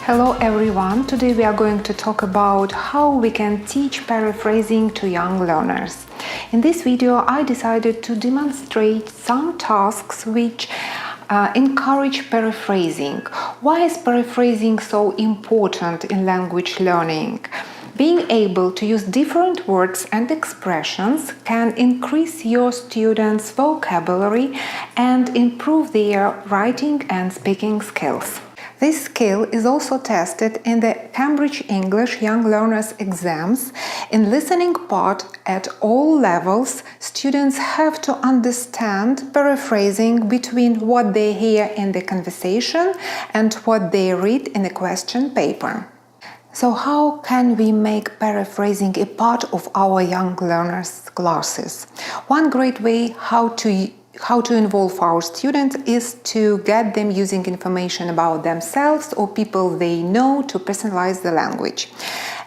Hello everyone, today we are going to talk about how we can teach paraphrasing to young learners. In this video I decided to demonstrate some tasks which encourage paraphrasing. Why is paraphrasing so important in language learning? Being able to use different words and expressions can increase your students' vocabulary and improve their writing and speaking skills. This skill is also tested in the Cambridge English Young Learners exams. In listening part at all levels, students have to understand paraphrasing between what they hear in the conversation and what they read in the question paper. So how can we make paraphrasing a part of our young learners' classes? One great way how to involve our students is to get them using information about themselves or people they know to personalize the language.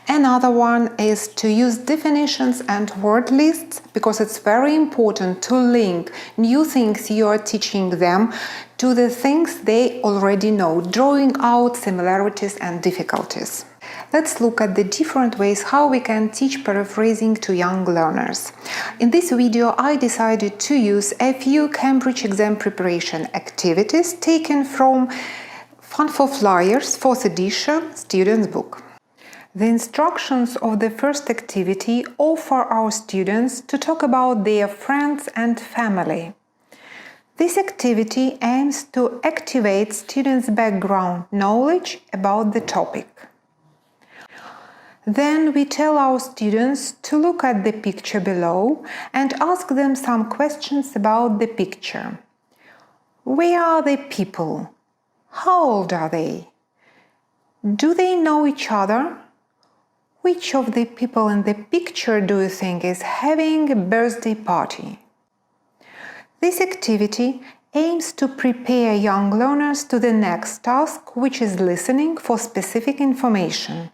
Another one is to use definitions and word lists, because it's very important to link new things you are teaching them to the things they already know, drawing out similarities and difficulties. Let's look at the different ways how we can teach paraphrasing to young learners. In this video, I decided to use a few Cambridge exam preparation activities taken from Fun for Flyers 4th edition students book. The instructions of the first activity offer our students to talk about their friends and family. This activity aims to activate students' background knowledge about the topic. Then we tell our students to look at the picture below and ask them some questions about the picture. Where are the people? How old are they? Do they know each other? Which of the people in the picture do you think is having a birthday party? This activity aims to prepare young learners to the next task, which is listening for specific information.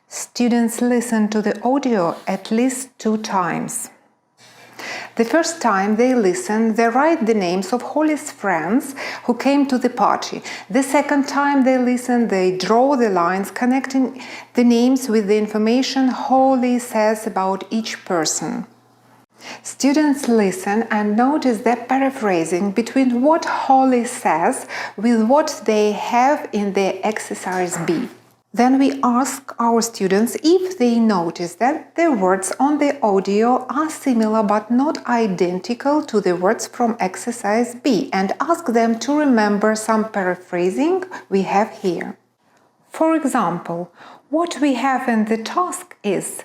Students listen to the audio at least 2 times. The first time they listen, they write the names of Holly's friends who came to the party. The second time they listen, they draw the lines connecting the names with the information Holly says about each person. Students listen and notice the paraphrasing between what Holly says with what they have in the exercise B. Then we ask our students if they notice that the words on the audio are similar but not identical to the words from exercise B, and ask them to remember some paraphrasing we have here. For example, what we have in the task is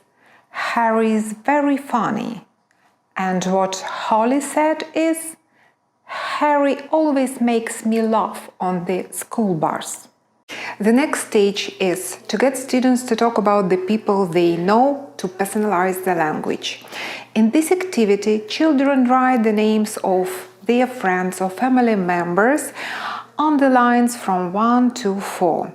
Harry is very funny, and what Holly said is Harry always makes me laugh on the school bus. The next stage is to get students to talk about the people they know to personalize the language. In this activity, children write the names of their friends or family members on the lines from 1 to 4.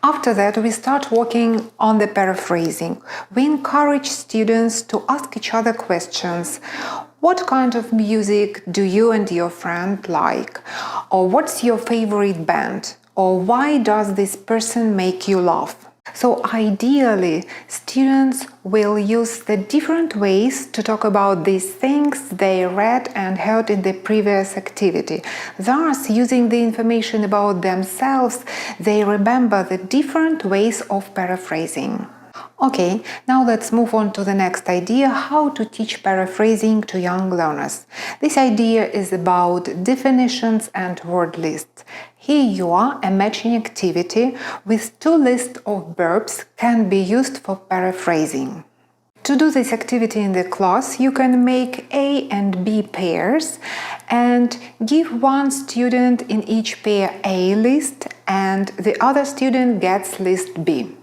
After that, we start working on the paraphrasing. We encourage students to ask each other questions. What kind of music do you and your friend like? Or what's your favorite band? Or why does this person make you laugh? So ideally, students will use the different ways to talk about these things they read and heard in the previous activity. Thus, using the information about themselves, they remember the different ways of paraphrasing. Okay, now let's move on to the next idea, how to teach paraphrasing to young learners. This idea is about definitions and word lists. Here you are, a matching activity with 2 lists of verbs can be used for paraphrasing. To do this activity in the class, you can make A and B pairs and give one student in each pair A list and the other student gets list B.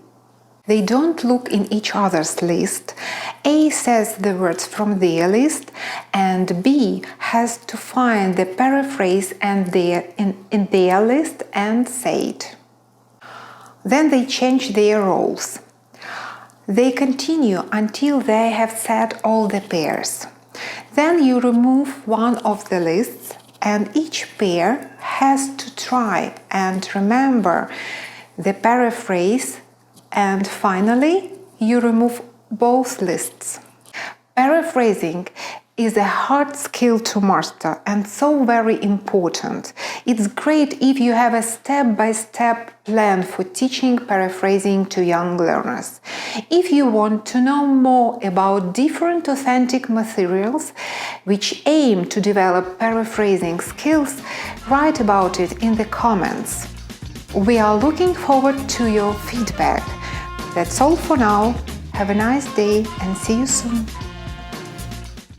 They don't look in each other's list. A says the words from their list and B has to find the paraphrase in their list and say it. Then they change their roles. They continue until they have said all the pairs. Then you remove one of the lists and each pair has to try and remember the paraphrase, and finally, you remove both lists. Paraphrasing is a hard skill to master and so very important. It's great if you have a step-by-step plan for teaching paraphrasing to young learners. If you want to know more about different authentic materials which aim to develop paraphrasing skills, write about it in the comments. We are looking forward to your feedback. That's all for now. Have a nice day and see you soon.